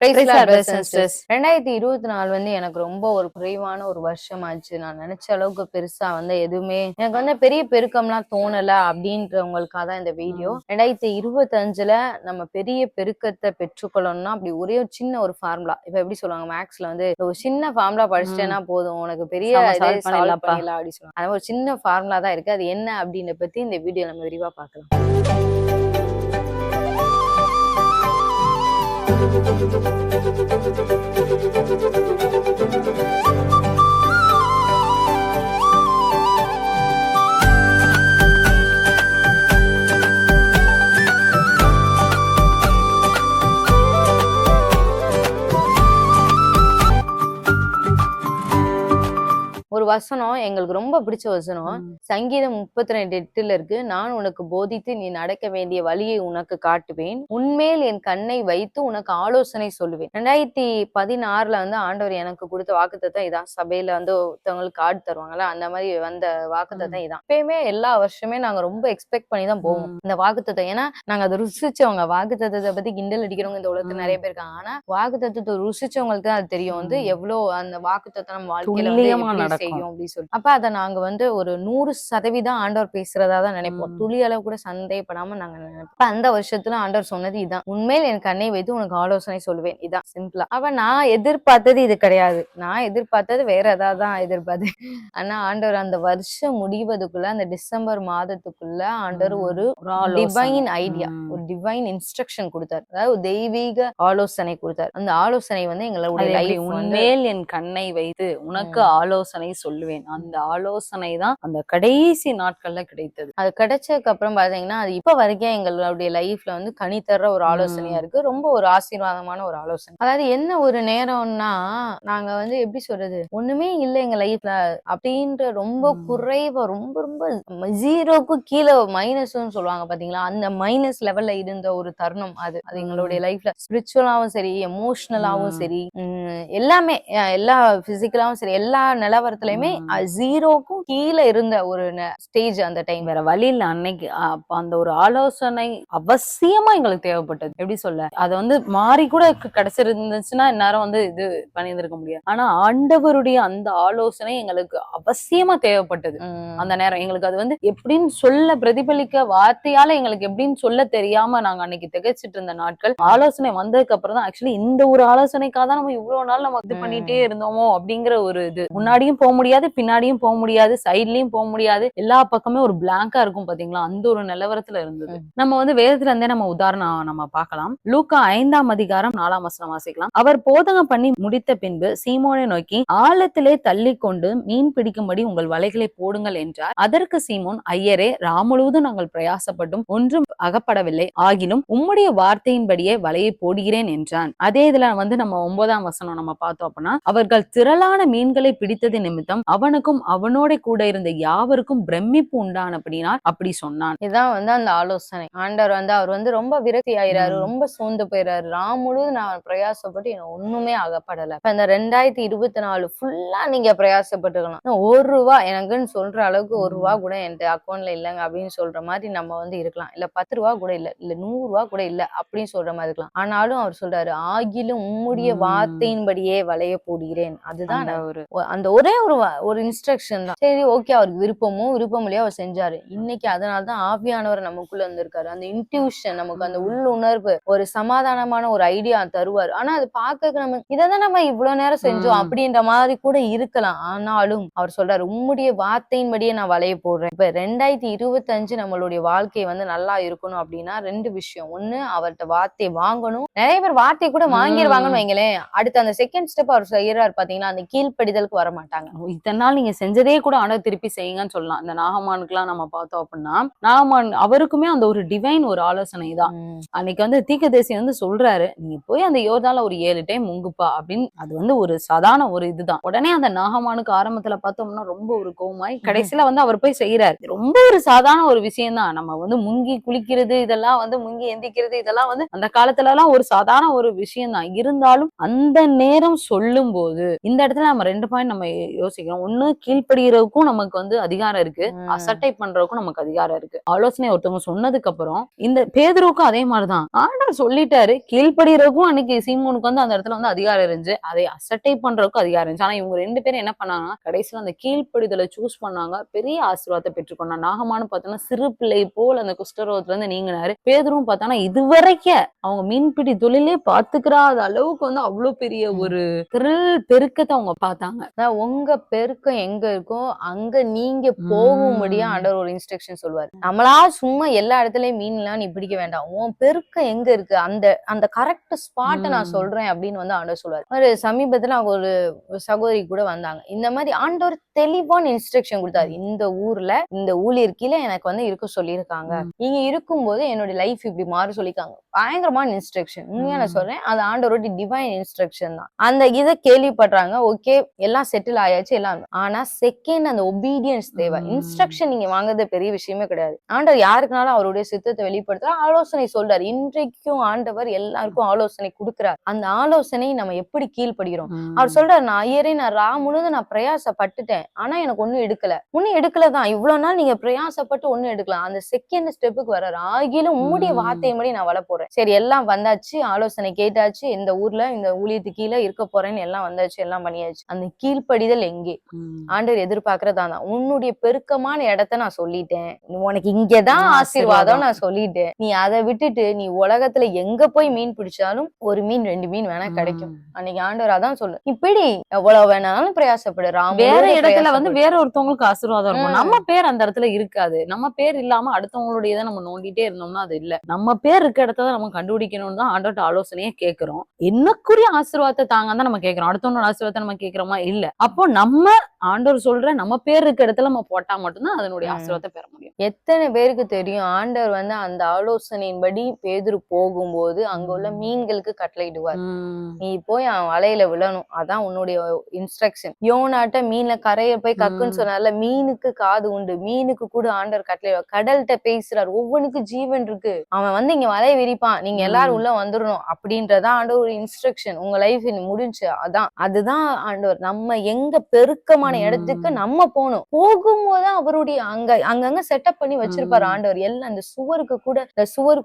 2024 வந்து எனக்கு ரொம்ப ஒரு குறைவான ஒரு வருஷம் ஆச்சு. நான் நினைச்ச அளவுக்கு பெருசா வந்து எதுவுமே எனக்கு வந்து பெரிய பெருக்கம்லாம் தோணல அப்படின்றவங்களுக்காக தான் இந்த வீடியோ. 2025ல நம்ம பெரிய பெருக்கத்தை பெற்றுக்கொள்ளணும்னா அப்படி ஒரே ஒரு சின்ன ஒரு ஃபார்முலா. இப்ப எப்படி சொல்லுவாங்க மேக்ஸ்ல வந்து ஒரு சின்ன ஃபார்முலா படிச்சிட்டேன்னா போதும் உனக்கு பெரிய சால்வ் பண்ணிடலாம் அப்படின்னு சொல்லுவாங்க. அது ஒரு சின்ன ஃபார்முலா தான் இருக்கு. அது என்ன அப்படின்னு பத்தி இந்த வீடியோ நம்ம விரிவா பார்க்கலாம். ஒரு வசனம் எங்களுக்கு ரொம்ப பிடிச்ச வசனம். சங்கீதம் 32:8 இருக்கு. நான் உனக்கு போதித்து நீ நடக்க வேண்டிய வழியை உனக்கு காட்டுவேன், உன்மேல் என் கண்ணை வைத்து உனக்கு ஆலோசனை சொல்லுவேன். 2016ல வந்து ஆண்டவர் எனக்கு கொடுத்த வாக்குத்தத்தம் இதான். சபையில வந்து ஒருத்தவங்களுக்கு கார்டு தருவாங்கல்ல, அந்த மாதிரி வந்த வாக்குத்தத்தம் இதான். எப்பயுமே எல்லா வருஷமே நாங்க ரொம்ப எக்ஸ்பெக்ட் பண்ணி தான் போவோம் இந்த வாக்குத்தத்தம். ஏன்னா நாங்க அதை ருசிச்சவங்க. வாக்குத்தத்தத்தை பத்தி கிண்டல் அடிக்கிறவங்க இந்த உலகத்துல நிறைய பேர் இருக்காங்க. ஆனா வாக்குத்தத்தத்தை ருசிச்சவங்களுக்கு தான் அது தெரியும் வந்து எவ்வளவு அந்த வாக்குத்தத்தம் நம்ம வாழ்க்கையில வந்து செய்யும் அப்படின்னு சொல்லி. அப்ப அதை நாங்க வந்து ஒரு 100% ஆண்டவர் பேசுறதா தான் நினைப்போம். துளி அளவு கூட சந்தேகப்படாம நாங்க நினைப்போம். அந்த வருஷத்துல ஆண்டவர் சொன்னது இதான். உண்மையில் என் கண்ணை வைத்து உனக்கு ஆலோசனை சொல்லுவேன். இதான் சிம்பிளா. அப்ப நான் எதிர்பார்த்தது இது கிடையாது. நான் எதிர்பார்த்தது வேற ஏதாவது தான் எதிர்பார்த்தேன். ஆனா ஆண்டவர் அந்த வருஷம் முடிவதுக்குள்ள அந்த டிசம்பர் மாதத்துக்குள்ள ஆண்டவர் ஒரு டிவைன் ஐடியா, ஒரு டிவைன் இன்ஸ்ட்ரக்ஷன் கொடுத்தார். அதாவது தெய்வீக ஆலோசனை கொடுத்தார். அந்த ஆலோசனை வந்து எங்களுடைய லைஃப் உண்மையில் என் கண்ணை வைத்து உனக்கு ஆலோசனை சொல்லுவேன். அந்த ஆலோசனை தான் அந்த கடைசி நாட்கள்ல கிடைத்தது. அது கிடைச்சதுக்கு அப்புறம் பாத்தீங்கன்னா அது இப்ப வரைக்கும் எங்களுடைய லைஃப்ல வந்து கனி தர்ற ஒரு ஆலோசனையா இருக்கு. ரொம்ப ஒரு ஆசீர்வாதமான ஒரு ஆலோசனை. அதாவது என்ன ஒரு நேரம்னா நாங்க வந்து எப்படி சொல்றது, ஒண்ணுமே இல்ல எங்க லைஃப்ல அப்படின்ற ரொம்ப குறைவா ரொம்ப ரொம்ப ஜீரோக்கு கீழே மைனஸ்ன்னு சொல்லுவாங்க பாத்தீங்களா, அந்த மைனஸ் லெவல்ல இருந்த ஒரு தருணம் அது. அது எங்களுடைய லைஃப்ல ஸ்பிரிச்சுவலாவும் சரி, எமோஷனலாவும் சரி, எல்லாமே எல்லா பிசிக்கலாவும் சரி, எல்லா நிலவரத்துலயுமே ஜீரோக்கும் கீழே இருந்த ஒரு ஸ்டேஜ் அந்த டைம். வேற வழி இல்ல. அன்னைக்கு அந்த ஒரு ஆலோசனை அவசியமா எங்களுக்கு தேவைப்பட்டது. எப்படி சொல்ல, அதை வந்து மாறி கூட கிடைச்சிருந்துச்சுன்னா இந்நேரம் வந்து இது பண்ணியிருந்திருக்க முடியாது. ஆனா ஆண்டவருடைய அந்த ஆலோசனை எங்களுக்கு அவசியமா தேவைப்பட்டது. அந்த நேரம் எங்களுக்கு அது வந்து எப்படின்னு சொல்ல பிரதிபலிக்க வார்த்தையால எங்களுக்கு எப்படின்னு சொல்ல தெரியாம நாங்க அன்னைக்கு திகைச்சிட்டு இருந்த நாட்கள். ஆலோசனை வந்ததுக்கு அப்புறம் தான் ஆக்சுவலி இந்த ஒரு ஆலோசனைக்காக தான் நம்ம இவ்வளவு நாள் நம்ம இது பண்ணிட்டே இருந்தோமோ அப்படிங்கிற ஒரு இது. முன்னாடியும் போக முடியாது, பின்னாடியும் போக முடியாது, சைட்லயும் போக முடியாது, எல்லா பக்கமே ஒரு பிளாங்கா இருக்கும் பாத்தீங்களா, அந்த ஒரு நிலவரத்துல இருந்தது. நம்ம வந்து வேதத்துல இருந்தே நம்ம உதாரணம் நம்ம பார்க்கலாம். லூக்கா 5ஆம் அதிகாரம் 4ஆம் வசனம் வாசிக்கலாம். அவர் போதகம் பண்ணி முடித்த பின்பு சீமோனை நோக்கி ஆழத்திலே தள்ளி கொண்டு மீன் பிடிக்கும்படி உங்கள் வலைகளை போடுங்கள் என்றார். அதற்கு சீமோன், ஐயரே, முழுவதும் நாங்கள் பிரயாசப்பட்டும் ஒன்றும் அகப்படவில்லை, ஆகிலும் உம்முடைய வார்த்தையின்படியே வலையை போடுகிறேன் என்றான். அதே இதுல வந்து நம்ம 9ஆம் வசனம் நம்ம பார்த்தோம் அப்படின்னா, அவர்கள் திரளான மீன்களை பிடித்தது நிமித்தம் அவனுக்கும் அவனோட கூட இருந்த யாவருக்கும் பிரமிப்பு உண்டானபடினால் அப்படி சொன்னான். இதான் வந்து அந்த ஆலோசனை. ஆண்டவர் வந்து அவர் வந்து ரொம்ப விரக்தி ஆயிராரு, ரொம்ப சோர்ந்து போயிறாரு. முழுவதும் நான் பிரயாசப்பட்டு ஒண்ணுமே ஆகப்படல. இப்ப இந்த 2024 ஃபுல்லா நீங்க பிரயாசப்பட்டுக்கலாம், ₹1 எனக்குன்னு சொல்ற அளவுக்கு ₹1 கூட என் அக்கௌண்ட்ல இல்லைங்க அப்படின்னு சொல்ற மாதிரி நம்ம வந்து இருக்கலாம். இல்ல ₹10 கூட இல்ல, இல்ல ₹100 கூட இல்ல அப்படின்னு சொல்ற மாதிரி இருக்கலாம். ஆனாலும் அவர் சொல்றாரு, ஆகிலும் உம்முடைய வார்த்தையின்படியே வலைய போடுகிறேன். அதுதான் அந்த ஒரே ஒரு இன்ஸ்ட்ரக்ஷன் தான். சரி, ஓகே, அவருக்கு விருப்பம் இல்லையோ அவர் செஞ்சாரு. இன்னைக்கு அதனாலதான் ஆவியானவர் நமக்குள்ள இருந்திருக்காரு. அந்த இன்ட்யூஷன், நமக்கு அந்த உள்ளுணர்வு, ஒரு சமாதானமான ஒரு ஐடியா தருவார். ஆனா அது பார்க்க நம்ம இதான் நம்ம இவ்வளவு நேரம் செஞ்சோம் அப்படின்ற மாதிரி கூட இருக்கலாம். ஆனாலும் அவர் சொல்றாரு, உம்முடைய வார்த்தையின்படியே நான் வலைய போடுறேன். இப்ப 2025 நம்மளுடைய வாழ்க்கை வந்து நல்லா இருக்கணும் அப்படின்னா 2 விஷயம். ஒண்ணு, அவர்கிட்ட வார்த்தையை வாங்கணும். நிறைய பேர் வார்த்தையை கூட வாங்கிடுவாங்கன்னு வைங்களேன், அடுத்த அந்த செகண்ட் ஸ்டெப் அவர் செய்யறாரு பாத்தீங்கன்னா, அந்த கீழ்ப்படிதலுக்கு வர மாட்டாங்க. இத்தனை நாள் நீங்க செஞ்சதே கூட ஆண்டவர் திருப்பி செய்யுங்கன்னு சொல்லலாம். இந்த நாகமானுக்குலாம் நம்ம பார்த்தோம் அப்படின்னா, நாகமான் அவருக்குமே அந்த ஒரு டிவைன் ஒரு ஆலோசனை தான். அன்னைக்கு வந்து தீர்க்கதரிசி வந்து சொல்றாரு, நீங்க போய் அந்த யோர்தான்ல ஒரு 7 டைம் முங்குப்பா அப்படின்னு. அது வந்து ஒரு சாதாரண ஒரு இதுதான். உடனே அந்த நாகமானுக்கு ஆரம்பத்துல பார்த்தோம்னா ரொம்ப ஒரு கோவமாய் கடைசியில வந்து அவர் போய் செய்யறாரு. ரொம்ப ஒரு சாதாரண ஒரு விஷயம் தான். நம்ம வந்து முங்கி குளிக்கிறது, இதெல்லாம் வந்து முங்கி எந்திக்கிறது, இதெல்லாம் வந்து அந்த காலத்துல எல்லாம் ஒரு சாதாரண ஒரு விஷயம் தான். இருந்தாலும் அந்த நேரம் சொல்லும் போது இந்த இடத்துல நம்ம 2 பாயிண்ட் நம்ம யோசிக்கணும். யோசிக்கிறோம். ஒண்ணு கீழ்ப்படிகிறதுக்கும் நமக்கு வந்து அதிகாரம் இருக்கு, அசட்டை பண்றதுக்கும் நமக்கு அதிகாரம் இருக்கு. ஆலோசனை ஒருத்தவங்க சொன்னதுக்கு அப்புறம் இந்த பேதுருவுக்கும் அதே மாதிரிதான் ஆண்டவர் சொல்லிட்டாரு. கீழ்ப்படிகிறதுக்கும் அன்னைக்கு சீமோனுக்கு வந்து அந்த இடத்துல வந்து அதிகாரம் இருந்துச்சு, அதை அசட்டை பண்றதுக்கும் அதிகாரம் இருந்துச்சு. ஆனா இவங்க 2 பேரும் என்ன பண்ணாங்கன்னா கடைசியில அந்த கீழ்ப்படிதலை சூஸ் பண்ணாங்க, பெரிய ஆசீர்வாதத்தை பெற்றுக்கொண்டாங்க. நாகமானு பார்த்தோம்னா சிறு பிள்ளை போல் அந்த குஷ்டரோகத்துல இருந்து நீங்கினாரு. பேதுருவும் பார்த்தோம்னா இதுவரைக்கும் அவங்க மீன்பிடி தொழிலே பாத்துக்கிறாத அளவுக்கு வந்து அவ்வளவு பெரிய ஒரு பெருக்கத்தை அவங்க பார்த்தாங்க. உங்க பெருக்கம் எங்க இருக்கோ அங்க நீங்க போகும்படியா ஆண்டவர் ஒரு இன்ஸ்ட்ரக்ஷன் சொல்லுவாரு. நம்மளா சும்மா எல்லா இடத்துலயும் மீன் எல்லாம் நீ பிடிக்க வேண்டாம், உன் பெருக்கம் எங்க இருக்கு அந்த அந்த கரெக்ட் ஸ்பாட்டை நான் சொல்றேன் அப்படின்னு வந்து ஆண்டவர் சொல்லுவாரு. ஒரு சமீபத்துல அவங்க ஒரு சகோதரி கூட வந்தாங்க. இந்த மாதிரி ஆண்டவர் தெளிவான இன்ஸ்ட்ரக்ஷன் கொடுத்தாரு. இந்த ஊர்ல இந்த ஊழியர் கீழே எனக்கு வந்து இருக்க சொல்லியிருக்காங்க, நீங்க இருக்கும்போது என்னோட லைஃப் இப்படி மாற சொல்லிருக்காங்க. பயங்கரமான இன்ஸ்ட்ரக்ஷன். உண்மையா நான் சொல்றேன், அது ஆண்டவரோட டிவைன் இன்ஸ்ட்ரக்ஷன் தான். அந்த இதை கேள்விப்படுறாங்க, ஓகே எல்லாம் செட்டில் ஆயாச்சு எல்லாம். ஆனா செகண்ட் அந்த ஒபீடியன்ஸ் தேவை. இன்ஸ்ட்ரக்ஷன் நீங்க வாங்குறது பெரிய விஷயமே கிடையாது. ஆண்டவர் யாருக்குனாலும் அவருடைய சித்தத்தை வெளிப்படுத்த ஆலோசனை சொல்றாரு. இன்றைக்கும் ஆண்டவர் எல்லாருக்கும் ஆலோசனை கொடுக்கிறார். அந்த ஆலோசனை நம்ம எப்படி கீழ்படுகிறோம். அவர் சொல்றாரு, நான் ஐயரே நான் முழுது நான் பிரயாசப்பட்டுட்டேன், ஆனா எனக்கு ஒண்ணும் எடுக்கலதான். இவ்வளவு நாள் நீங்க பிரயாசப்பட்டு ஒண்ணும் எடுக்கலாம். அந்த செகண்ட் ஸ்டெப்புக்கு வர்றாரு. ஆகிலும் உம்முடைய வார்த்தையின்படி நான் வள போறேன். சரி எல்லாம் வந்தாச்சு, ஆலோசனை கேட்டாச்சு, இந்த ஊர்ல இந்த ஊழியத்துக்கு கீழே இருக்க போறேன்னு எல்லாம் வந்தாச்சு, எல்லாம் பண்ணியாச்சு. அந்த கீழ்ப்படிதல் எங்கே? ஆண்டவர் எதிர்பார்க்கறதான். உன்னுடைய பெருக்கமான இடத்த நான் சொல்லிட்டேன், உனக்கு இங்கதான் ஆசீர்வாதம் நான் சொல்லிட்டேன். நீ அதை விட்டுட்டு நீ உலகத்துல எங்க போய் மீன் பிடிச்சாலும் ஒரு மீன் 2 மீன் வேணா கிடைக்கும். அன்னைக்கு ஆண்டவர் அதான் சொல்லு, இப்படி எவ்வளவு வேணாலும் பிரயாசப்படு. வேற இடத்துல வந்து வேற ஒருத்தவங்களுக்கு ஆசீர்வாதம் இருக்கும், நம்ம பேர் அந்த இடத்துல இருக்காது. நம்ம பேர் இல்லாம அடுத்தவங்களுடைய நம்ம நோண்டிட்டே இருந்தோம்னா அது இல்ல. நம்ம பேர் இருக்க இடத்த நம்ம கண்டுபிடிக்கணும்னு தான் ஆண்டவர்ட்ட ஆலோசனையே கேட்கிறோம். என்னக்குரிய ஆசீர்வாதத்தை தாங்க தான் நம்ம கேட்கிறோம். அடுத்தவங்களோட ஆசீர்வாதத்தை நம்ம கேட்கிறோமா இல்ல. அப்போ நம்ம ஆண்டவர் சொல்ற நம்ம பேர் இருக்க இடத்துல நம்ம போட்டா மட்டும்தான் அதனுடைய ஆசீர்வாதத்தை பெற முடியும். எத்தனை பேருக்கு தெரியும் ஆண்டவர் வந்து அந்த ஆலோசனையின்படி பேதுரு போகும்போது அங்க உள்ள மீன்களுக்கு கட்டளையிடுவார், நீ போய் அவன் வலையில விழணும், அதான் உன்னுடைய இன்ஸ்ட்ரக்ஷன். யோனாட்ட மீன்ல கரைய போய் கக்குன்னு சொன்னால, மீனுக்கு காது உண்டு, மீனுக்கு கூட ஆண்டவர் கட்டளை. கடல்கிட்ட பேசுறாரு, ஒவ்வொன்றுக்கு ஜீவன் இருக்கு, அவன் வந்து இங்க வலைய விரிப்பான், நீங்க எல்லாரும் உள்ள வந்துடணும் அப்படின்றதான் ஆண்டவர் ஒரு இன்ஸ்ட்ரக்ஷன். உங்க லைஃப் முடிஞ்சு அதுதான் ஆண்டவர். நம்ம எங்க பெருக்கமான இடத்துக்கு நம்ம போகணும். போகும்போது அவருடைய அங்கங்க செட்டப் பண்ணி வச்சிருப்பாரு ஆண்டவர். எல்லாம் இந்த சுவரு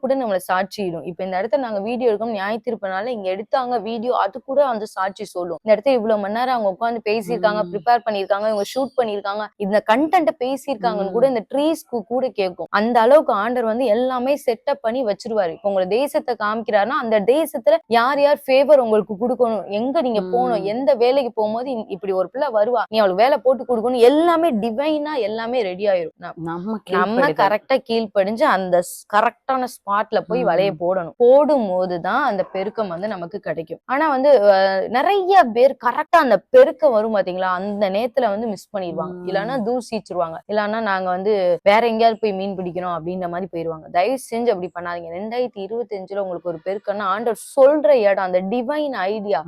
கூட நம்மள சாட்சியிடும். இப்ப இந்த இடத்துல நாங்க வீடியோ எடுக்கோம், நியாயத்தீர்ப்புனால இங்க எடுத்தாங்க வீடியோ, அது கூட அந்த சாட்சி சொல்லும். இந்த இடத்துல இவ்வளவு மணி நேரம் அவங்க உட்காந்து பேசியிருக்காங்க, ப்ரிப்பேர் பண்ணிருக்காங்க, இவங்க ஷூட் பண்ணிருக்காங்க, இந்த கண்டென்ட் பேசியிருக்காங்கன்னு கூட இந்த ட்ரீஸ்க்கு கூட கேட்கும். அந்த அளவுக்கு ஆண்டவர் வந்து எல்லாமே செட்டப் பண்ணி வச்சிருவாரு. இப்ப உங்களை தேசத்தை காமிக்கிறாருன்னா அந்த தேசத்துல யார் யார் ஃபேவர் உங்களுக்கு கொடுக்கணும், எங்க நீங்க போகணும், எந்த வேலைக்கு போகும்போது இப்படி ஒரு பிள்ளை வருவா, நீ அவளுக்கு வேலை போட்டு கொடுக்கணும், எல்லாமே டிவைனா எல்லாமே ரெடி ஆயிரும். நம்ம கரெக்டா கீழ்ப்படிஞ்சு அந்த கரெக்டான ஸ்பாட்ல போய் வலைய போடணும். போடும் போதுதான் அந்த பெருக்கம் வந்து நமக்கு கிடைக்கும். ஆனா வந்து நிறைய பேர் கரெக்டா அந்த பெருக்கம் வரும் பாத்தீங்களா, அந்த நேரத்துல வந்து மிஸ் பண்ணிடுவாங்க, இல்லன்னா தூசிச்சிருவாங்க, இல்லன்னா நாங்க வந்து வேற எங்கேயாவது போய் மீன் பிடிக்கணும் அப்படின்ற மாதிரி போயிருவாங்க. தயவு செஞ்சு அப்படி பண்ணாதீங்க. 2025 உங்களுக்கு ஒரு பெருக்கம்னா ஆண்டவர் சொல்ற இடம், அந்த டிவைன் ஐடியா,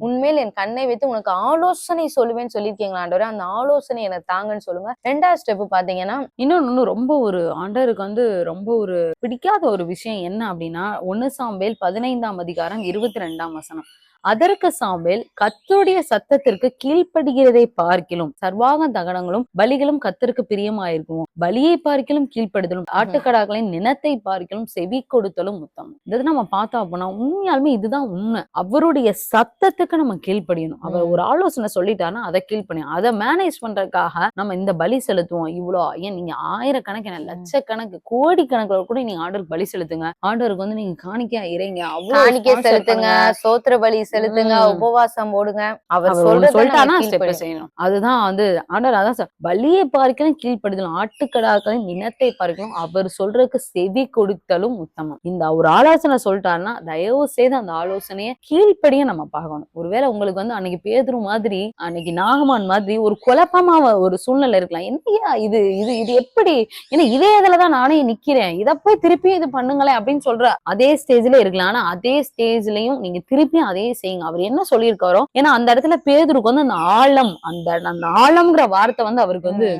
உண்மையில என் கண்ணை வைத்து உனக்கு ஆலோசனை சொல்லுவேன்னு சொல்லியிருக்கீங்களா ஆண்டவரே, அந்த ஆலோசனை எனக்கு தாங்கன்னு சொல்லுங்க. 2வது ஸ்டெப் பாத்தீங்கன்னா, இன்னொன்னு ரொம்ப ஒரு ஆண்டவருக்கு வந்து ரொம்ப ஒரு பிடிக்காத ஒரு விஷயம் என்ன அப்படின்னா, 1 சாமுவேல் 15ஆம் அதிகாரம் 22ஆம் வசனம். அதற்கு சாமுவேல், கர்த்தருடைய சத்தத்திற்கு கீழ்ப்படுகிறதை பார்க்கிலும் சர்வாங்க தகனங்களும் பலிகளும் கர்த்தருக்கு பிரியமாயிருக்கும், பலியை பார்க்கிலும் கீழ்ப்படுதலும் ஆட்டுக்கடாக்களின் நினத்தை பார்க்கிலும் செவி கொடுத்தலும் உத்தமம். இது நம்ம பார்த்தோம் அப்படின்னா உண்மையாலுமே இதுதான் உண்மை. அவருடைய சத்தத்துக்கு நம்ம கீழ்ப்படியணும். அவர் ஒரு ஆலோசனை சொல்லிட்டாருன்னா அதை கீழ்ப்படியும். அதை மேனேஜ் பண்றதுக்காக நம்ம இந்த பலி செலுத்துவோம். இவ்வளோ ஏன் நீங்க ஆயிரக்கணக்கான லட்சக்கணக்கு கோடிக்கணக்கில் கூட நீங்க ஆண்டவருக்கு பலி செலுத்துங்க. ஆண்டவருக்கு வந்து நீங்க காணிக்க இறைங்க, காணிக்கை செலுத்துங்க, சோத்திர பலி செலுத்துங்க, உபவாசம் போடுங்க. அவர் சொல்லிட்டானா ஸ்டெப் செய்யணும். அதுதான் வந்து ஆண்டவர் அதான் பலியை பார்க்கலும் கீழ்ப்படுதலும் ஆட்டுக்கடாக்களின் இனத்தை பார்க்கலும் அவர் சொல்றதுக்கு செவி கொடுத்தலும் உத்தமம். இந்த ஒரு ஆலோசனை சொல்லிட்டாருன்னா தயவு செய்து அந்த ஆலோசனையை கீழ்ப்படிய நம்ம பார்க்கணும். ஒருவேளை உங்களுக்கு வந்து அன்னைக்கு பேதுரு மாதிரி அன்னைக்கு நாகமான் மாதிரி ஒரு குழப்பமா ஒரு சூழ்நிலை இருக்கலாம். என்னையா இது இது இது எப்படி, ஏன்னா இதே இதுலதான் நானே நிக்கிறேன், இதை போய் திருப்பி இது பண்ணுங்களேன் அப்படின்னு சொல்ற அதே ஸ்டேஜ்ல இருக்கலாம். ஆனா அதே ஸ்டேஜ்லயும் நீங்க திருப்பி அதே செய்யுங்க. அவர் என்ன சொல்லியிருக்காரோ, ஏன்னா அந்த இடத்துல பேதுருக்கு வந்து அந்த ஆழம், அந்த ஆழம்ங்கிற வார்த்தை வந்து அவருக்கு வந்து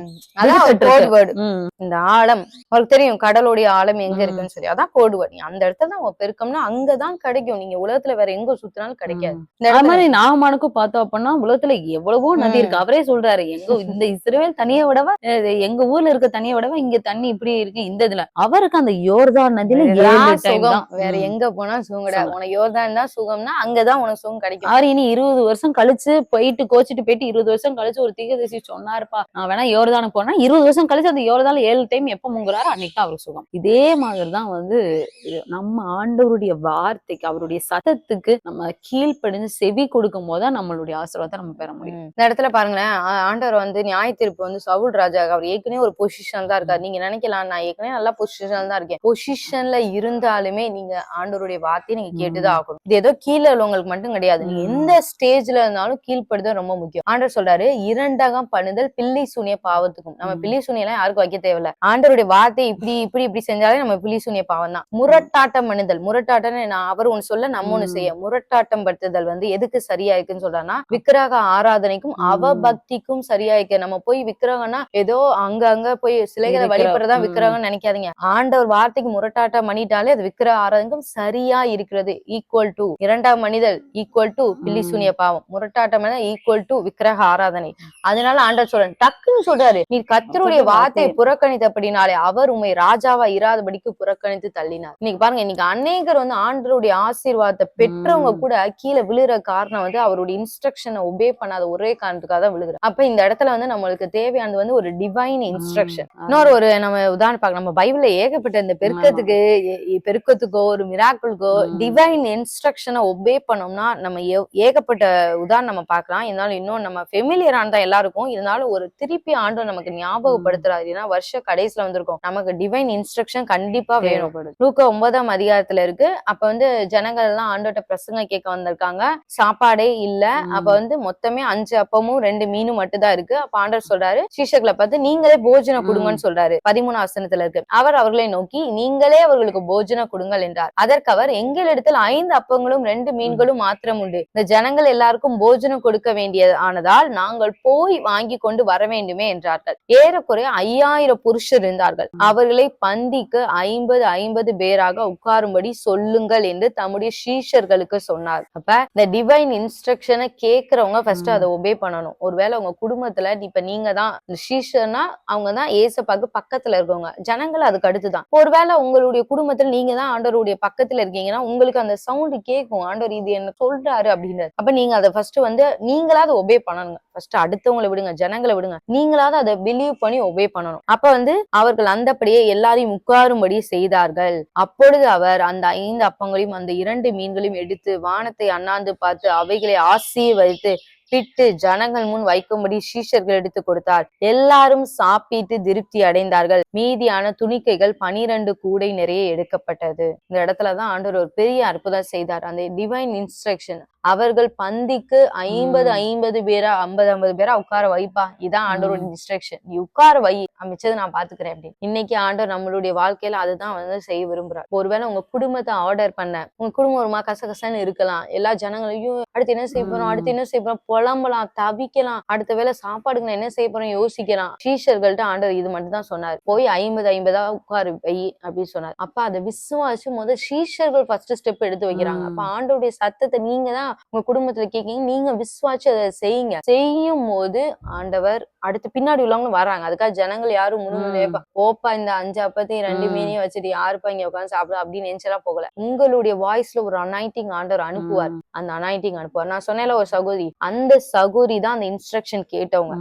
அதான் கோட் வேர்டு. ம். இந்த ஆழம் அவருக்கு தெரியும், கடலுடைய ஆழம் எங்க ம். இருக்குன்னு சொல்லி. அதான் கோட் வேர்டு. நீ அந்த இடத்துல தான் பெருக்கம்னா அங்கதான் கிடைக்கும். நீங்க உலகத்துல வேற எங்க சுத்தினாலும் கிடைக்காது. இந்த அது இடத்துல மாதிரி நாகமானுக்கும் பார்த்தோம் அப்படின்னா உலகத்துல எவ்வளவோ நதி இருக்கு. அவரே சொல்றாரு, இந்த இஸ்ரவேல் தனியை விடவா எங்க ஊர்ல இருக்க தனியை விடவா இங்க தண்ணி இப்படி இருக்கு இந்த இதுல. அவருக்கு அந்த யோர்தான் நதியில 7 டைம் சுகம் தான். வேற எங்க போனா சுகம்டா. உனக்கு யோர்தான் தான் சுகம்னா அங்கதான் உனக்கு சுகம் கிடைக்கும். அவர் இனி 20 வருஷம் கழிச்சு போயிட்டு 20 வருஷம் கழிச்சு ஒரு தீர்க்கதரிசி சொன்னாருப்பா, நான் வேணா யோர்தானுக்கு போனா 20 வருஷம் கழிச்சு அந்த யோர்தான்ல 7 டைம் எப்ப முங்குறாரு அன்னைக்கு அவருக்கு சுகம். இதே மாதிரிதான் வந்து நம்ம ஆண்டவருடைய வார்த்தைக்கு, அவருடைய சத்தத்துக்கு நம்ம கீழ்ப்படிஞ்சு செவி கொடுக்கும் போதுதான் நம்மளுடைய ஆசீர்வாதத்தை நம்ம பெற முடியும். இந்த இடத்துல பாருங்களேன், ஆண்டவர் வந்து நியாய தீர்ப்பு வந்து சவுல் ராஜா அவர் ஏற்கனவே ஒரு பொசிஷன் தான் இருக்காரு. நீங்க நினைக்கலாம் நான் ஏற்கனவே நல்லா பொசிஷன் தான் இருக்கேன். பொசிஷன்ல இருந்தாலுமே நீங்க ஆண்டவருடைய வார்த்தையை நீங்க கேட்டுதான் ஆகணும். இது ஏதோ கீழே உள்ளவங்களுக்கு மட்டும் கிடையாது. நீங்க எந்த ஸ்டேஜ்ல இருந்தாலும் கீழ்ப்படுதல் ரொம்ப முக்கியம். ஆண்டவர் சொல்றாரு, 2 பண்ணுதல் பில்லி சூனிய பாவத்துக்கும். நம்ம பில்லி சூனியெல்லாம் யாருக்கும் வைக்க தேவையில்ல. ஆண்டவருடைய வார்த்தை இப்படி இப்படி இப்படி செஞ்சாலே நம்ம பில்லி சூனிய பாவம் தான். முரட்டாட்டம் பண்ணுதல், முரட்டாட்டம் அவர் ஒண்ணு சொல்ல நம்ம ஒண்ணு செய்ய. முரட்டாட்டம் படுத்துதல் வந்து எதுக்கு சரியா இருக்குன்னு சொல்றான்னா, விக்கிரக ஆராதனைக்கும் அவ பக்திக்கும் சரியா இருக்கு. நம்ம போய் விக்கிரகம்னா ஏதோ அங்க போய் சிலைகளை வழிபடுறதா விக்கிரகம் நினைக்காதீங்க. ஆண்டவர் வார்த்தைக்கு முரட்டாட்டம் பண்ணிட்டாலே அது விக்கிரக ஆராதனைக்கும் சரியா இருக்கிறது. ஈக்குவல் டு 2 மனிதல் ஈக்குவல் டு பில்லி சூனிய பாவம். முரட்டாட்டம் ஈக்குவல் டு விக்கிரக ஆராதனை. அதனால ஆண்டவர் சொல்ற டக்குன்னு சொல்றாரு, நீ கர்த்தருடைய வார்த்தையை புறக்கணித்தபடினாலே அவர் உண்மை ராஜாவா இராதபடிக்கு புறக்கணித்து தள்ளினார். இன்னைக்கு பாருங்க, இன்னைக்கு அநேகர் வந்து ஆண்டவருடைய ஆசீர்வாதத்தை பெற்றவங்க கூட கீழே விழுற காரணம் வந்து அவருடைய இன்ஸ்ட்ரக்ஷனை ஒபே பண்ணாத ஒரே காரணத்துக்காக தான் விழுகுற. அப்ப இந்த இடத்துல வந்து நம்மளுக்கு தேவையானது வந்து ஒரு டிவைன் இன்ஸ்ட்ரக்ஷன். இன்னொரு ஒரு நம்ம உதாரணம் பார்க்கலாம். நம்ம பைபிள்ல ஏகப்பட்ட இந்த பெருக்கத்துக்கோ ஒரு மிராக்கிள்கோ டிவைன் இன்ஸ்ட்ரக்ஷனை ஒபே பண்ணோம்னா நம்ம ஏகப்பட்ட உதாரணம் நம்ம பார்க்கலாம். இருந்தாலும் இன்னும் நம்ம ஃபெமிலியரானதான் எல்லாருக்கும். இருந்தாலும் ஒரு திருப்பி ஆண்டவர் நமக்கு ஞாபகப்படுத்துறாரு. ஏன்னா வருஷ கடைசியில வந்திருக்கோம், நமக்கு டிவைன் இன்ஸ்ட்ரக்ஷன் கண்டிப்பா வேணும். லூக்கா 9ஆம் அதிகாரத்துல இருக்கு. அப்ப வந்து ஜனங்கள் எல்லாம் ஆண்டவர்ட்ட பிரசங்கம் கேட்க வந்திருக்காங்க. சாப்பாடே இல்ல. அப்ப வந்து மொத்தமே 5 அப்பமும் 2 மீனும் மட்டும் தான் இருக்கு. அப்ப ஆண்டவர் சொல்றாரு, சீஷர்களை பார்த்து நீங்களே போஜனம் கொடுங்கன்னு சொல்றாரு. 13 வசனத்துல இருக்கு. அவர் அவர்களை நோக்கி நீங்களே அவர்களுக்கு போஜனம் கொடுங்கள் என்றார். அதற்கு அவர், எங்களிடத்தில் 5 அப்பங்களும் 2 மீன்களும் மாத்திரம் உண்டு. இந்த ஜனங்கள் எல்லாருக்கும் போஜனம் கொடுக்க வேண்டியது ஆனதால் நாங்கள் போய் வாங்கி கொண்டு வர வேண்டுமே என்றார்கள். ஏறக்குறைய 5000 புருஷர் இருந்தார்கள். அவர்களை பந்திக்கு 50 பேராக உட்காரும்படி சொல்லுங்கள் என்று தம்முடைய சீஷர்களுக்கு சொன்னார். அப்ப இந்த டிவைன் இன்ஸ்ட்ரக்ஷனை கேட்கிறவங்க ஃபர்ஸ்ட் அதை ஒபே பண்ணணும். ஒருவேளை உங்க குடும்பத்துல இப்ப நீங்க தான் இந்த சீஷர்னா அவங்க தான் ஏசப்பாக்கு பக்கத்துல இருக்கவங்க, ஜனங்கள் அதுக்கு அடுத்துதான். ஒருவேளை உங்களுடைய குடும்பத்துல நீங்க தான் ஆண்டவருடைய பக்கத்துல இருக்கீங்கன்னா உங்களுக்கு அந்த சவுண்ட் கேட்கும், ஆண்டவர் இது என்ன சொல்றாரு அப்படின்றது. அப்ப நீங்க அதை ஃபர்ஸ்ட் வந்து நீங்களாவது ஒபே பண்ணணுங்க. ஃபர்ஸ்ட் அடுத்தவங்களை விடுங்க, ஜனங்களை விடுங்க, நீங்களாவது அதை பிலீவ் பண்ணி ஒபே பண்ணணும். அப்ப வந்து அவர்கள் அந்தபடியே எல்லாரையும் உட்காரும்படி செய்தார்கள். அப்பொழுது அவர் அந்த 5 அப்பங்களையும் அந்த 2 மீன்களையும் எடுத்து வானத்தை அண்ணாந்து பார்த்து அவைகளை ஆசீர்வதித்து பிட்டு ஜனங்கள் முன் வைக்கும்படி சீஷர்கள் எடுத்து கொடுத்தார். எல்லாரும் சாப்பிட்டு திருப்தி அடைந்தார்கள். மீதியான துணிக்கைகள் 12 கூடை நிறைய எடுக்கப்பட்டது. இந்த இடத்துலதான் ஆண்டவர் ஒரு பெரிய அற்புதம் செய்தார். அந்த டிவைன் இன்ஸ்ட்ரக்ஷன், அவர்கள் பந்திக்கு 50 பேரா 50 பேரா உட்கார வைப்பா, இதான் ஆண்டவரோட இன்ஸ்ட்ரக்ஷன். நீ உட்கார வை, அமைச்சது நான் பாத்துக்கிறேன் அப்படின்னு. இன்னைக்கு ஆண்டவர் நம்மளுடைய வாழ்க்கையில அதுதான் வந்து செய்ய விரும்புறார். ஒருவேளை உங்க குடும்பத்தை ஆர்டர் பண்ண, உங்க குடும்பம் ஒரு கசகசன்னு இருக்கலாம். எல்லா ஜனங்களையும் அடுத்து என்ன செய்ய போறோம், அடுத்து என்ன செய்ய போறோம், புலம்பலாம், தவிக்கலாம். அடுத்த வேளை சாப்பாடுக்கு என்ன செய்ய போறோம் யோசிக்கலாம். சீஷர்கள்ட்ட ஆண்டவர் இது மட்டும் தான் சொன்னார், போய் 50 உட்காரு வை அப்படின்னு சொன்னார். அப்ப அதை விசுவாசி முதல் சீஷர்கள் ஃபர்ஸ்ட் ஸ்டெப் எடுத்து வைக்கிறாங்க. அப்ப ஆண்டவருடைய சத்தத்தை நீங்க தான் உங்க குடும்பத்துல கேட்கீங்க, நீங்க விசுவாசி அதை செய்யுங்க. செய்யும் போது ஆண்டவர் அடுத்து பின்னாடி உள்ளவங்க வராங்க. அதுக்காக ஜனங்கள் யாரும் முன்னும் ஓப்பா இந்த 5 அப்பத்தையும் 2 மீனையும் வச்சுட்டு யாருப்பா இங்க உட்காந்து சாப்பிடும் அப்படின்னு நினைச்செல்லாம் போகல. உங்களுடைய வாய்ஸ்ல ஒரு அனாயிண்டிங் ஆண்டவர் அனுப்புவார். அந்த அனாயிண்டிங் அனுப்புவார். நான் சொன்னேன்ல ஒரு சகோதரி, அந்த சகோதரி தான் அந்த இன்ஸ்ட்ரக்ஷன் கேட்டவங்க.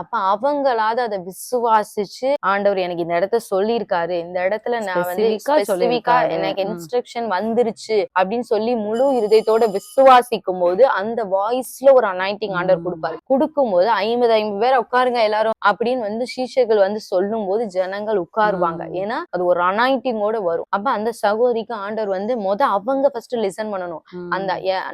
அப்ப அவங்களாவது அதை விசுவாசிச்சு ஆண்டவர் எனக்கு இந்த இடத்த சொல்லியிருக்காரு, இந்த இடத்துல நான் வந்து ஸ்பெசிபிக்கா எனக்கு இன்ஸ்ட்ரக்ஷன் வந்துருச்சு அப்படின்னு சொல்லி முழு இருதயத்தோட விசுவாசிக்கும் போது அந்த வாய்ஸ்ல ஒரு அனாயிண்டிங் ஆண்டவர் கொடுப்பாரு. கொடுக்கும் போது 50 பேரை உட்காருங்க எல்லாரும் அப்படின்னு வந்து சீஷர்கள் வந்து சொல்லும் போது ஜனங்கள் உட்காருவாங்க. ஏன்னா அது ஒரு அனாயிண்டிங்கோட வரும். அப்ப அந்த சகோதரிக்கு ஆண்டவர் வந்து அவங்க ஃபர்ஸ்ட் லிசன் பண்ணணும். அந்த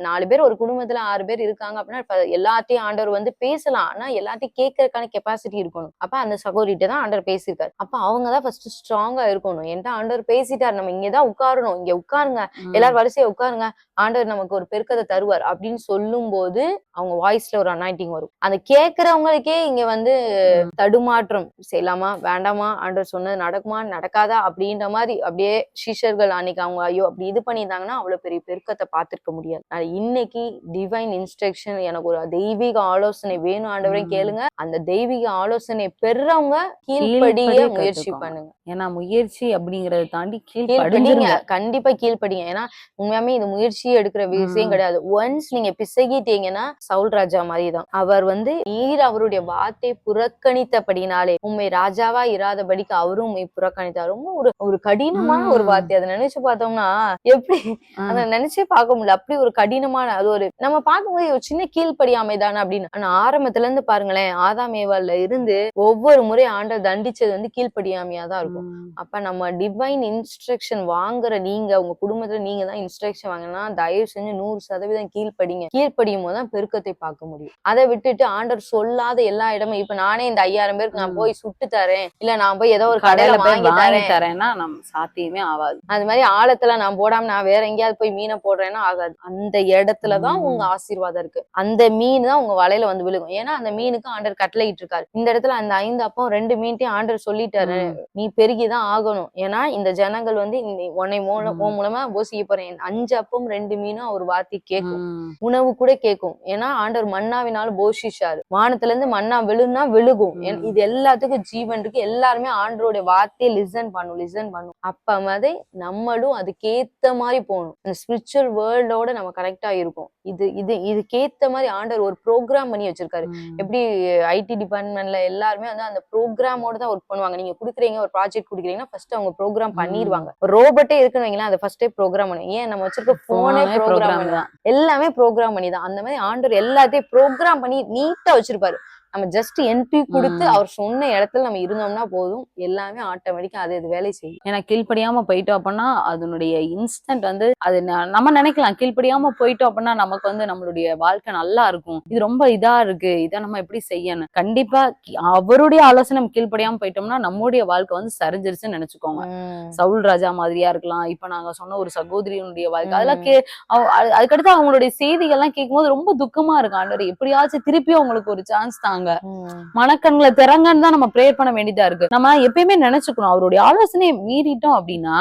4 பேர் ஒரு குடும்பம் குடும்பத்துல 6 பேர் இருக்காங்க அப்படின்னா எல்லாத்தையும் ஆண்டவர் வந்து பேசலாம். ஆனா எல்லாத்தையும் கேட்கறதுக்கான கெப்பாசிட்டி இருக்கணும். அப்ப அந்த சகோதரிட்ட தான் ஆண்டவர் பேசியிருக்காரு. அப்ப அவங்கதான் ஃபர்ஸ்ட் ஸ்ட்ராங்கா இருக்கணும். என்கிட்ட ஆண்டவர் பேசிட்டாரு, நம்ம இங்கதான் உட்காரணும், இங்க உட்காருங்க, எல்லாரும் வரிசையா உட்காருங்க, ஆண்டவர் நமக்கு ஒரு பெருக்கத்தை தருவார் அப்படின்னு சொல்லும் போது அவங்க வாய்ஸ்ல ஒரு அனாயிண்டிங் வரும். அந்த கேட்கிறவங்களுக்கே இங்க வந்து தடுமாற்றம், செய்யலாமா வேண்டாமா, ஆண்டவர் சொன்னது நடக்குமா நடக்காதா அப்படின்ற மாதிரி அப்படியே சீஷர்கள் அன்னைக்கு அவங்க ஐயோ அப்படி இது பண்ணியிருந்தாங்கன்னா அவ்வளவு பெரிய பெருக்கத்தை பார்த்திருக்க முடியாது. இன்னைக்கு டிவைன் இன்ஸ்ட்ரக்ஷன், எனக்கு ஒரு தெய்வீக ஆலோசனை வேணும் ஆண்டவரே கேளுங்க. அந்த தெய்வீக ஆலோசனை பெறவங்க கீழ்ப்படிய முயற்சி பண்ணுங்க. ஏன்னா முயற்சி அப்படிங்கறத தாண்டி கீழ்ப்படிங்க, கண்டிப்பா கீழ்ப்படிங்க. ஏன்னா உண்மையாமே இது முயற்சியே எடுக்கிற விஷயம் கிடையாது. ஒன்ஸ் நீங்க பிசகிட்டீங்கன்னா சவுல் ராஜா மாதிரிதான். அவர் வந்து நீர் அவருடைய வார்த்தை புறக்கணித்தபடினாலே உண்மை ராஜாவா இராதபடிக்கு அவரும் உண்மை புறக்கணித்தார். ரொம்ப ஒரு கடினமான ஒரு வார்த்தை. அதை நினைச்சு பார்த்தோம்னா எப்படி அதை நினைச்சே பார்க்க முடியல. அப்படி ஒரு கடினமான, அது ஒரு நம்ம பார்க்கும்போது ஒரு சின்ன கீழ்ப்படியாமை தானே அப்படின்னு. ஆனா ஆரம்பத்துல இருந்து பாருங்களேன், ஆதாம் ஏவாள்ல இருந்து ஒவ்வொரு முறை ஆண்டவர் தண்டிச்சது வந்து கீழ்ப்படியாமையா தான் இருக்கும். அப்ப நம்ம டிவைன் இன்ஸ்ட்ரக்ஷன் வாங்குற நீங்க உங்க குடும்பத்துல நீங்க தான் இன்ஸ்ட்ரக்ஷன் வாங்கினா தயவு செஞ்சு 100% கீழ்ப்படிங்க. கீழ்ப்படியும் போதுதான் பெருக்கத்தை பார்க்க முடியும். அதை விட்டுட்டு ஆண்டவர் சொல்லாத எல்லா இடமும், இப்ப நானே இந்த 5000 பேருக்கு நான் போய் சுட்டு தரேன், இல்ல நான் போய் ஏதோ ஒரு கடையில வாங்கி தரேன்னா நம்ம சாத்தியமே ஆகாது. அது மாதிரி ஆழத்துல நான் போடாம நான் வேற எங்கேயாவது போய் மீனை போடுறேன்னா ஆகாது. அந்த இடத்துலதான் உங்க ஆசீர்வாதம் இருக்கு. அந்த மீன் தான் உங்க வலையில வந்து விழுகும். ஏன்னா அந்த மீனுக்கு ஆண்டவர் கட்டளையிட்டு இருக்காரு. இந்த இடத்துல அந்த 5 அப்பம் 2 மீன்ட்டையும் ஆண்டவர் சொல்லிட்டாரு, நீ பெருகிதான் ஆகணும். ஏன்னா இந்த ஜனங்கள் வந்து உன்னை மூலமா போசிக்க போறேன். 5 அப்பம் 2 மீனும் ஒரு வார்த்தை கேட்கும், உணவு கூட கேட்கும். ஏன்னா ஆண்டவர் மன்னாவினாலும் போஷிச்சாரு. வானத்துல இருந்து மன்னா விழுந்தா விழுகும். இது எல்லாத்துக்கும் ஜீவன் இருக்கு. எல்லாருமே ஆண்டவருடைய வார்த்தையை லிசன் பண்ணும். அப்ப மாதிரி நம்மளும் அதுக்கேத்த மாதிரி போகணும். இந்த ஸ்பிரிச்சுவல் வேர்ல்டோட நம்ம கனெக்டா இருக்கும். இதுக்கேத்த மாதிரி ஆண்டவர் ஒரு ப்ரோக்ராம் பண்ணி வச்சிருக்காரு. எப்படி ஐடி டிபார்ட்மெண்ட்ல எல்லாருமே வந்து அந்த ப்ரோக்ராமோட தான் ஒர்க் பண்ணுவாங்க. நீங்க குடுக்குறீங்க ஒரு ப்ராஜெக்ட் குடுக்குறீங்கன்னா ஃபர்ஸ்ட் அவங்க ப்ரோக்ராம் பண்ணிடுவாங்க. ஒரு ரோபோட்டே இருக்குன்னு வைங்களேன், அதை ஃபர்ஸ்டே ப்ரோக்ராம் பண்ணும். ஏன் நம்ம வச்சிருக்க போனே ப்ரோக்ராம் தான், எல்லாமே ப்ரோக்ராம் பண்ணி தான். அந்த மாதிரி ஆண்டவர் எல்லாத்தையும் ப்ரோக்ராம் பண்ணி நீட்டா வச்சிருப்பாரு. நம்ம ஜஸ்ட் என்ட்ரி கொடுத்து அவர் சொன்ன இடத்துல நம்ம இருந்தோம்னா போதும், எல்லாமே ஆட்டோமேட்டிக்கா அது வேலை செய்யும். ஏன்னா கீழ்ப்படியாம போயிட்டோம் அப்படின்னா அதனுடைய இன்ஸ்டன்ட் வந்து அது நம்ம நினைக்கலாம், கீழ்ப்படியாம போயிட்டோம் அப்படின்னா நமக்கு வந்து நம்மளுடைய வாழ்க்கை நல்லா இருக்கும், இது ரொம்ப இதா இருக்கு, இதை நம்ம எப்படி செய்யணும். கண்டிப்பா அவருடைய ஆலோசனை நம்ம கீழ்ப்படியாம போயிட்டோம்னா நம்மளுடைய வாழ்க்கை வந்து சரிஞ்சிருச்சுன்னு நினைச்சுக்கோங்க. சவுல் ராஜா மாதிரியா இருக்கலாம், இப்ப நாங்க சொன்ன ஒரு சகோதரியினுடைய வாழ்க்கை, அதெல்லாம் அதுக்கடுத்து அவங்களுடைய செய்திகள்லாம் கேட்கும்போது ரொம்ப துக்கமா இருக்கு. ஆண்டவர் எப்படியாச்சும் திருப்பி அவங்களுக்கு ஒரு சான்ஸ் தாங்க, மனக்கண்களை திறங்கன்னு தான் நம்ம ப்ரேயர் பண்ண வேண்டியதா இருக்கு. நம்ம எப்பயுமே நினைச்சுக்கணும், அவருடைய ஆலோசனையை மீறிட்டோம் அப்படின்னா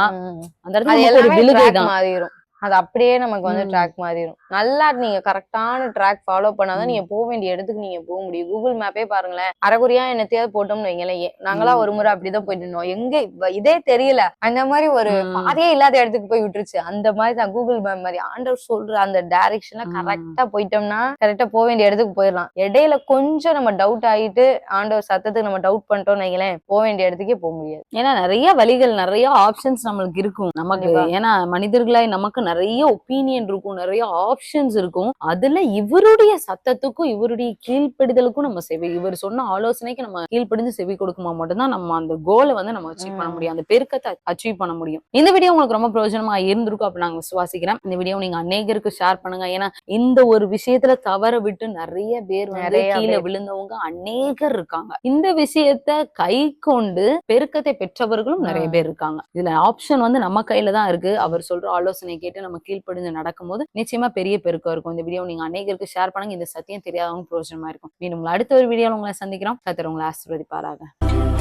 அந்த இடத்துல ஒரு விழுகை தான் மாறிடும். அது அப்படியே நமக்கு வந்து ட்ராக் மாறிடும். நல்லா நீங்க கரெக்டான ட்ராக் ஃபாலோ பண்ணாதான் நீங்க போக வேண்டிய இடத்துக்கு நீங்க போக முடியும். கூகுள் மேப்பே பாருங்களேன், அரைகுறையா என்னத்தையாவது போட்டோம்னு வைங்களேன். நாங்களா ஒரு முறை அப்படிதான் போயிட்டு இருந்தோம். எங்க இதே தெரியல, அந்த மாதிரி ஒரு பாதையே இல்லாத இடத்துக்கு போய் விட்டுருச்சு. அந்த மாதிரி தான் கூகுள் மேப் மாதிரி ஆண்டவர் சொல்ற அந்த டைரக்ஷன்ல கரெக்டா போயிட்டோம்னா கரெக்டா போக வேண்டிய இடத்துக்கு போயிடலாம். இடையில கொஞ்சம் நம்ம டவுட் ஆகிட்டு ஆண்டவர் சத்தத்துக்கு நம்ம டவுட் பண்ணிட்டோம்னு வைங்களேன், போக வேண்டிய இடத்துக்கே போக முடியாது. ஏன்னா நிறைய வழிகள், நிறைய ஆப்ஷன்ஸ் நம்மளுக்கு இருக்கும் நமக்கு. ஏன்னா மனிதர்களாய் நமக்கு நிறைய ஒப்பீனியன் இருக்கும், நிறைய ஆப்ஷன்ஸ் இருக்கும். அதுல இவருடைய சத்தத்துக்கும் இவருடைய கீழ்ப்படிதலுக்கும் நம்ம இவர் சொன்ன ஆலோசனைக்கு நம்ம கீழ்ப்படிந்து செவி கொடுக்குமா மட்டும்தான் நம்ம அந்த கோலை வந்து நம்ம அச்சீவ் பண்ண முடியும், அந்த பெருக்கத்தை அச்சீவ் பண்ண முடியும். இந்த வீடியோ உங்களுக்கு ரொம்ப பிரயோஜனமா இருந்திருக்கும் அப்படி நாங்க விசுவாசிக்கிறேன். இந்த வீடியோ நீங்க அநேகருக்கு ஷேர் பண்ணுங்க. ஏன்னா இந்த ஒரு விஷயத்துல தவற விட்டு நிறைய பேர் வந்து கீழே விழுந்தவங்க அநேகர் இருக்காங்க. இந்த விஷயத்த கை கொண்டு பெருக்கத்தை பெற்றவர்களும் நிறைய பேர் இருக்காங்க. இதுல ஆப்ஷன் வந்து நம்ம கையில தான் இருக்கு. அவர் சொல்ற ஆலோசனை கேட்டு நம்ம கீழ்ப்படிஞ்சு நடக்கும்போது நிச்சயமா பெரிய பெருக்கம் இருக்கும். இந்த வீடியோ நீங்க அநேகருக்கு ஷேர் பண்ணுங்க. இந்த சத்தியம் தெரியாதவங்க பிரயோஜனமா இருக்கும். மீண்டும் அடுத்த ஒரு வீடியோல உங்களை சந்திக்கிறோம். கர்த்தர் உங்களை ஆசீர்வதிப்பாராக.